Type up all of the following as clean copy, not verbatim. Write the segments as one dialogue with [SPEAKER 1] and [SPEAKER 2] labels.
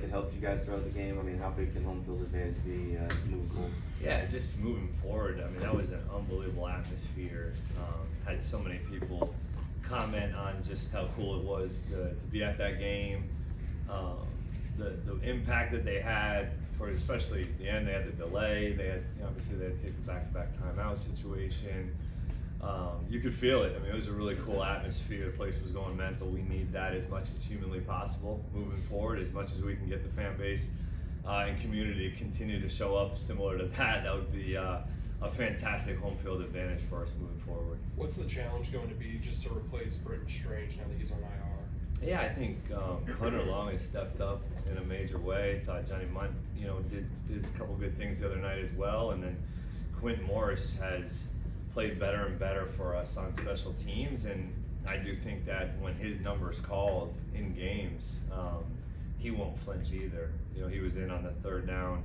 [SPEAKER 1] like it helped you guys throughout the game? I mean, how big can home field advantage be moving forward?
[SPEAKER 2] Yeah, just moving forward. I mean, that was an unbelievable atmosphere. Had so many people comment on just how cool it was to be at that game. The impact that they had towards, especially the end, they had the delay. They had, obviously they had to take the back-to-back timeout situation. You could feel it. I mean, it was a really cool atmosphere. The place was going mental. We need that as much as humanly possible moving forward, as much as we can get the fan base and community to continue to show up similar to that. That would be a fantastic home field advantage for us moving forward.
[SPEAKER 3] What's the challenge going to be just to replace Britton Strange now that he's on IR?
[SPEAKER 2] Yeah, I think Hunter Long has stepped up in a major way. Thought Johnny Munt, did a couple good things the other night as well, and then Quentin Morris has played better and better for us on special teams, and I do think that when his number's called in games, he won't flinch either. He was in on the third down,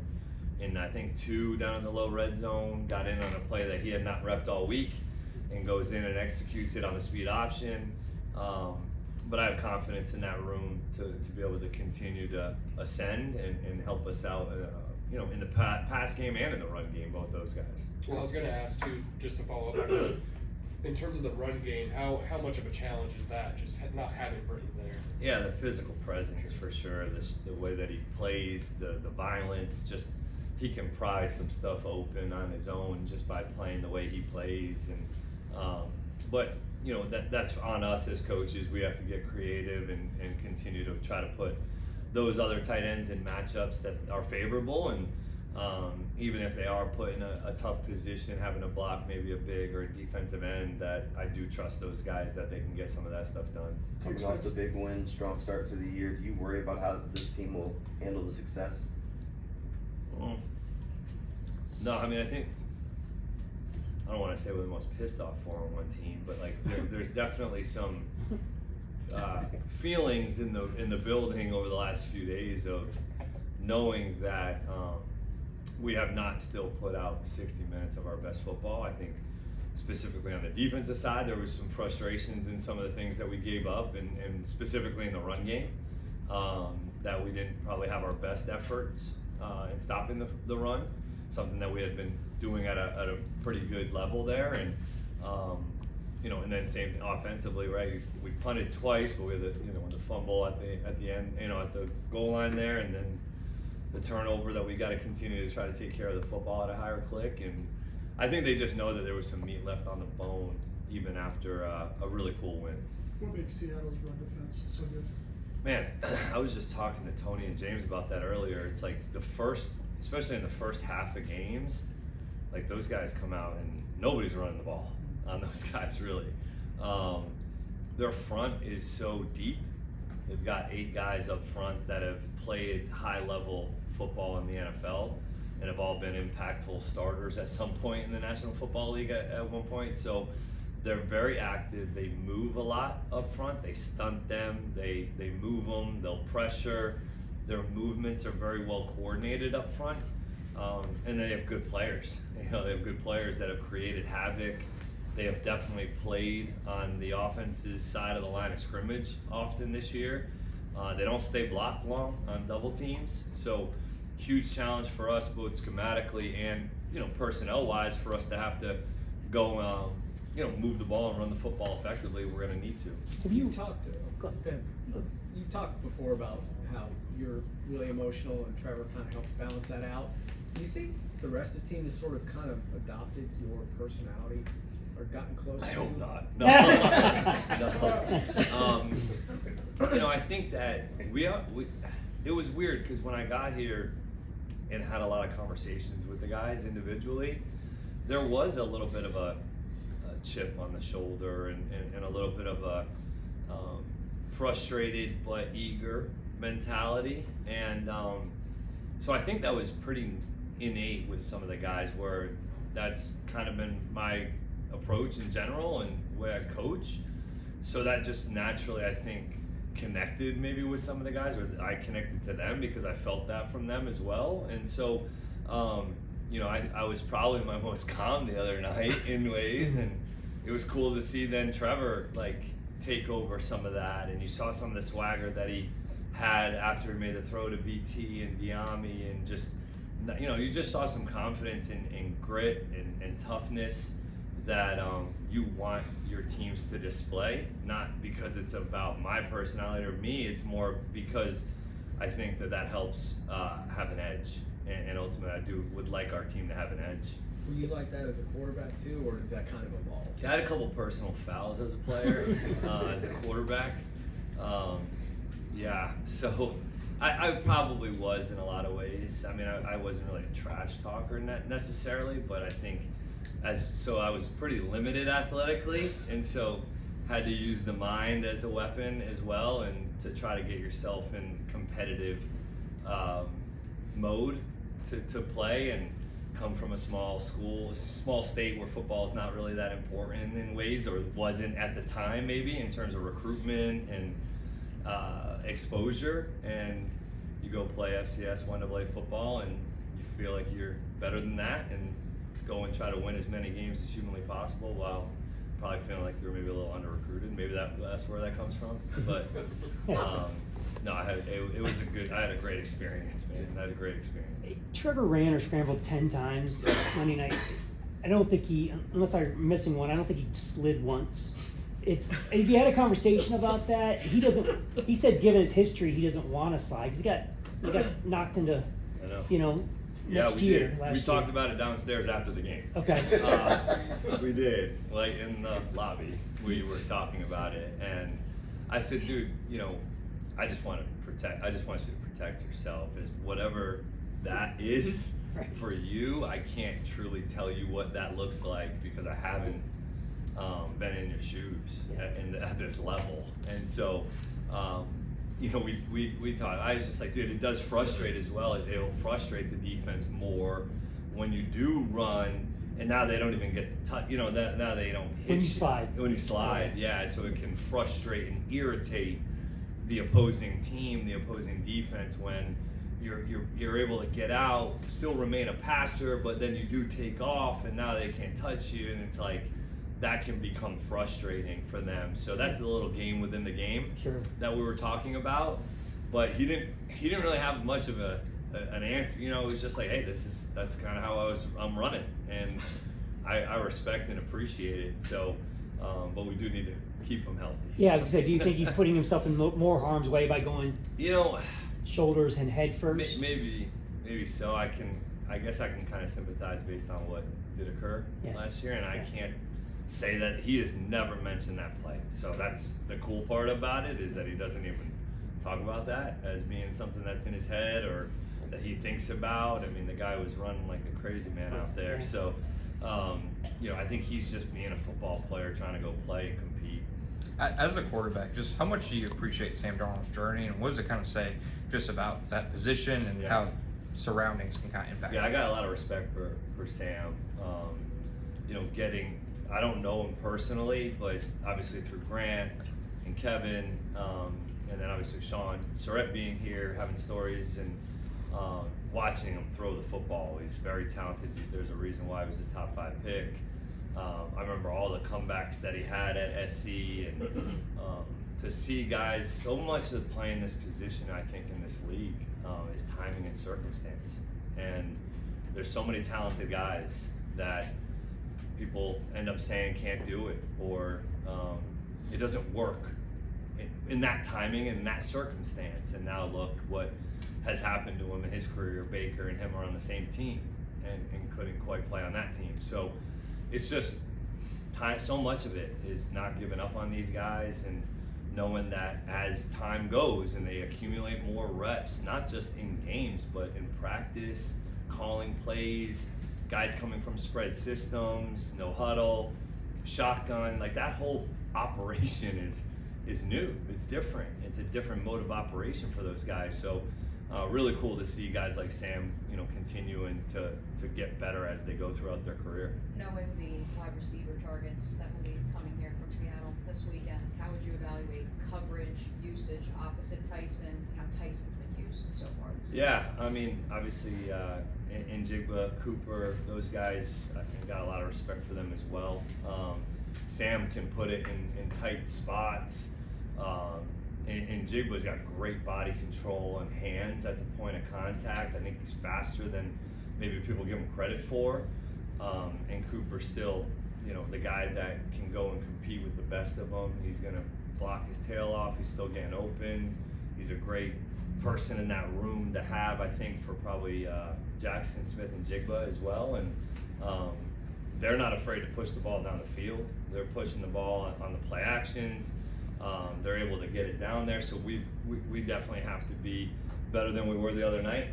[SPEAKER 2] and I think 2 down in the low red zone, got in on a play that he had not repped all week, and goes in and executes it on the speed option. But I have confidence in that room to be able to continue to ascend and help us out, in the pass game and in the run game, both those guys.
[SPEAKER 3] Well, I was going to ask too, just to follow up on that, in terms of the run game, how much of a challenge is that, just not having Britton there?
[SPEAKER 2] Yeah, the physical presence for sure, the way that he plays, the violence, just he can pry some stuff open on his own just by playing the way he plays. And but that's on us as coaches. We have to get creative and continue to try to put those other tight ends in matchups that are favorable, and even if they are put in a tough position, having to block maybe a big or a defensive end, that I do trust those guys that they can get some of that stuff done.
[SPEAKER 1] Coming off the big win, strong start to the year, do you worry about how this team will handle the success?
[SPEAKER 2] No, I mean, I don't want to say we're the most pissed off 4-1 team, but there's definitely some feelings in the building over the last few days of knowing that we have not still put out 60 minutes of our best football. I think specifically on the defensive side, there was some frustrations in some of the things that we gave up, and specifically in the run game, that we didn't probably have our best efforts in stopping the run, something that we had been doing at a pretty good level there. And and then same offensively, right? We punted twice, but we had the fumble at the end, at the goal line there, and then the turnover that we got to continue to try to take care of the football at a higher click. And I think they just know that there was some meat left on the bone even after a really cool win.
[SPEAKER 4] What makes Seattle's run defense so good?
[SPEAKER 2] Man, I was just talking to Tony and James about that earlier. It's like especially in the first half of games, like those guys come out and nobody's running the ball on those guys really. Their front is so deep. They've got 8 guys up front that have played high level football in the NFL and have all been impactful starters at some point in the National Football League at one point. So they're very active. They move a lot up front. They stunt them. They move them. They'll pressure. Their movements are very well coordinated up front, and they have good players. They have good players that have created havoc. They have definitely played on the offense's side of the line of scrimmage often this year. They don't stay blocked long on double teams, so huge challenge for us both schematically and personnel-wise for us to have to go move the ball and run the football effectively. We're going to need to.
[SPEAKER 5] Have you talked you've talked before about how you're really emotional and Trevor kind of helps balance that out. Do you think the rest of the team has sort of kind of adopted your personality or gotten close?
[SPEAKER 2] I hope not. No. No. I think that it was weird because when I got here and had a lot of conversations with the guys individually, there was a little bit of a chip on the shoulder and a little bit of a frustrated but eager mentality, and so I think that was pretty innate with some of the guys, where that's kind of been my approach in general and where I coach. So that just naturally, I think, connected maybe with some of the guys, or I connected to them because I felt that from them as well. And so I was probably my most calm the other night in ways, and it was cool to see then Trevor take over some of that, and you saw some of the swagger that he had after he made the throw to BT and Diami, and just, you just saw some confidence in grit and toughness that you want your teams to display, not because it's about my personality or me, it's more because I think that helps have an edge, and ultimately would like our team to have an edge.
[SPEAKER 5] Were you like that as a quarterback too, or did that kind of evolve?
[SPEAKER 2] I had a couple personal fouls as a player, as a quarterback. Yeah, so I probably was in a lot of ways. I mean, I wasn't really a trash talker necessarily, but I think I was pretty limited athletically, and so had to use the mind as a weapon as well, and to try to get yourself in competitive mode to play, and come from a small state where football is not really that important in ways, or wasn't at the time maybe in terms of recruitment and exposure, and you go play FCS 1AA football and you feel like you're better than that, and go and try to win as many games as humanly possible while probably feeling like you're maybe a little under recruited. Maybe that's where that comes from. But no, I had a great experience, man. I had a great experience.
[SPEAKER 6] Trevor ran or scrambled 10 times Monday night. I don't think he, unless I'm missing one, I don't think he slid once. If you had a conversation about that, he said given his history, he doesn't want to slide. He got knocked into, next year.
[SPEAKER 2] We talked about it downstairs after the game.
[SPEAKER 6] Okay.
[SPEAKER 2] We did, like in the lobby, we were talking about it, and I said, dude, I just want you to protect yourself, is whatever that is for you. I can't truly tell you what that looks like because I haven't been in your shoes at this level, and so we talked. I was just like, dude, it does frustrate as well. It'll frustrate the defense more when you do run, and now they don't even get to touch. Now they don't hit
[SPEAKER 6] when you slide.
[SPEAKER 2] When you slide, yeah. So it can frustrate and irritate the opposing team, the opposing defense, when you're able to get out, still remain a passer, but then you do take off, and now they can't touch you, and it's like that can become frustrating for them. So that's the little game within the game that we were talking about. But he didn't really have much of an answer. It was just like, hey, that's kind of how I'm running, and I respect and appreciate it. So, but we do need to keep him healthy.
[SPEAKER 6] Yeah, I was gonna say, do you think he's putting himself in more harm's way by going, shoulders and head first?
[SPEAKER 2] Maybe so. I guess I can kind of sympathize based on what did occur last year, and I can't say that he has never mentioned that play. So that's the cool part about it, is that he doesn't even talk about that as being something that's in his head or that he thinks about. I mean, the guy was running like a crazy man out there. So, I think he's just being a football player trying to go play and compete.
[SPEAKER 7] As a quarterback, just how much do you appreciate Sam Darnold's journey, and what does it kind of say just about that position and how surroundings can kind of impact?
[SPEAKER 2] Yeah, I got a lot of respect for Sam. I don't know him personally, but obviously through Grant and Kevin, and then obviously Sean Surratt being here, having stories, and watching him throw the football. He's very talented. There's a reason why he was a top 5 pick. I remember all the comebacks that he had at SC, and to see guys, so much of playing this position, I think, in this league is timing and circumstance. And there's so many talented guys that people end up saying can't do it, or it doesn't work in that timing and in that circumstance. And now look what has happened to him in his career. Baker and him are on the same team and couldn't quite play on that team. So it's just so much of it is not giving up on these guys, and knowing that as time goes and they accumulate more reps, not just in games, but in practice, calling plays, guys coming from spread systems, no huddle, shotgun, like that whole operation is new. It's different. It's a different mode of operation for those guys. So really cool to see guys like Sam, continuing to get better as they go throughout their career.
[SPEAKER 8] Knowing the wide receiver targets that will be coming here from Seattle this weekend, how would you evaluate coverage, usage, opposite Tyson, how Tyson's been used so far this year?
[SPEAKER 2] Yeah, I mean, obviously, in Jigba, Cooper, those guys, I got a lot of respect for them as well. Sam can put it in tight spots, and Jigba's got great body control and hands at the point of contact. I think he's faster than maybe people give him credit for. And Cooper's still, you know, the guy that can go and compete with the best of them. He's gonna block his tail off. He's still getting open. He's a great person in that room to have, I think, for probably Jackson Smith and Jigba as well. And they're not afraid to push the ball down the field. They're pushing the ball on the play actions. They're able to get it down there. So we definitely have to be better than we were the other night.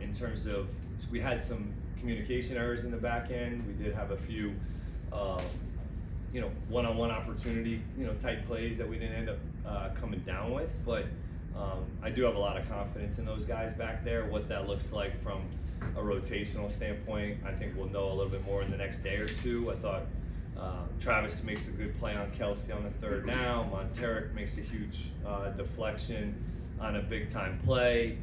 [SPEAKER 2] In terms of, we had some communication errors in the back end. We did have a few, you know, one-on-one opportunity, you know, type plays that we didn't end up coming down with. But I do have a lot of confidence in those guys back there. What that looks like from a rotational standpoint, I think we'll know a little bit more in the next day or two. I thought Travis makes a good play on Kelsey on the third down. Monteric makes a huge deflection on a big-time play.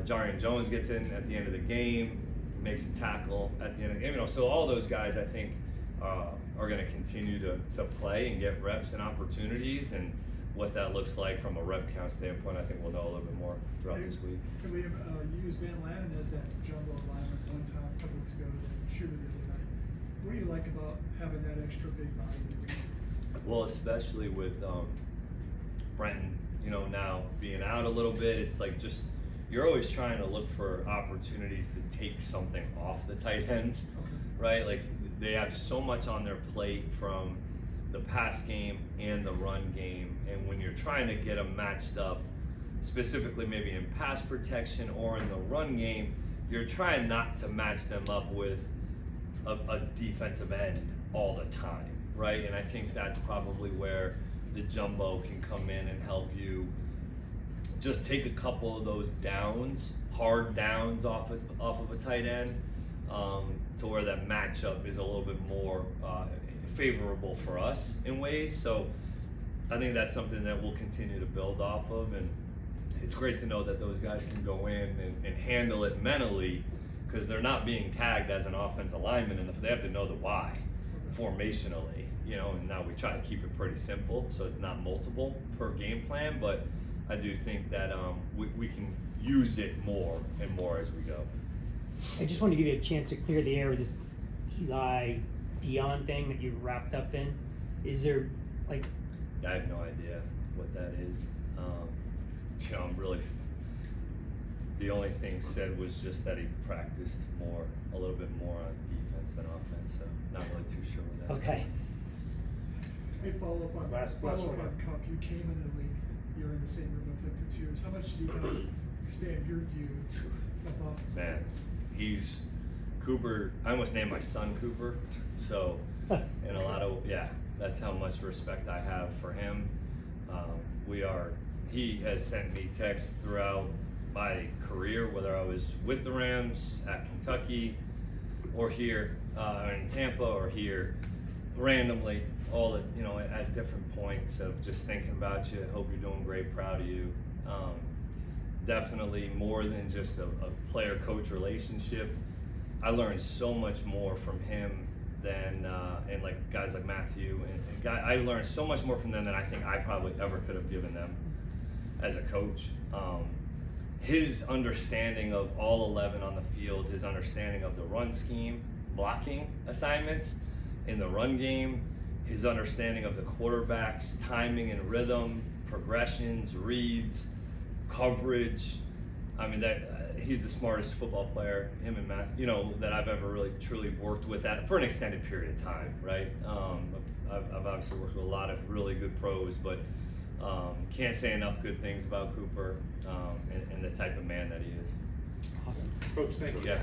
[SPEAKER 2] Jarian Jones gets in at the end of the game, makes a tackle at the end of the game. You know, so all those guys, I think, are going to continue to play and get reps and opportunities. And what that looks like from a rep count standpoint, I think we'll know a little bit more throughout this week.
[SPEAKER 4] Liam, you used Van Lanen as that jumbo alignment one time, a couple weeks ago, the shooter the other night. What do you like about having that extra big body?
[SPEAKER 2] Well, especially with Brenton, you know, now being out a little bit, it's like just, you're always trying to look for opportunities to take something off the tight ends, right? Like they have so much on their plate from the pass game and the run game, and when you're trying to get them matched up, specifically maybe in pass protection or in the run game, you're trying not to match them up with a defensive end all the time, right? And I think that's probably where the jumbo can come in and help you just take a couple of those downs, hard downs off of a tight end, to where that matchup is a little bit more favorable for us in ways. So I think that's something that we'll continue to build off of, and it's great to know that those guys can go in and handle it mentally, because they're not being tagged as an offensive lineman, and they have to know the why formationally, you know. And now we try to keep it pretty simple, so it's not multiple per game plan, but I do think that we can use it more and more as we go.
[SPEAKER 6] I just want to give you a chance to clear the air with this Eli Dion thing that you wrapped up in. Is there, like...
[SPEAKER 2] I have no idea what that is. You know, I'm really... The only thing said was just that he practiced a little bit more on defense than offense, so not really too sure what that's
[SPEAKER 6] Okay.
[SPEAKER 4] Hey, follow up on Cup. You came in the league. You're in the same room with him for 2 years. How much did he kind of expand your view of offense?
[SPEAKER 2] Man, he's Cooper. I almost named my son Cooper. So, in a lot of, yeah, that's how much respect I have for him. He has sent me texts throughout my career, whether I was with the Rams, at Kentucky, or here in Tampa, or here randomly, all the, you know, at different points of just thinking about you. Hope you're doing great, proud of you. Definitely more than just a player-coach relationship. I learned so much more from him than, and like guys like Matthew, and I learned so much more from them than I think I probably ever could have given them as a coach. His understanding of all 11 on the field, his understanding of the run scheme, blocking assignments in the run game, his understanding of the quarterback's timing and rhythm, progressions, reads, coverage. I mean, he's the smartest football player, him and Matthew, you know, that I've ever really truly worked with for an extended period of time, right? I've obviously worked with a lot of really good pros, but can't say enough good things about Cooper and the type of man that he is.
[SPEAKER 6] Awesome.
[SPEAKER 3] Coach, thank you.
[SPEAKER 2] Yeah.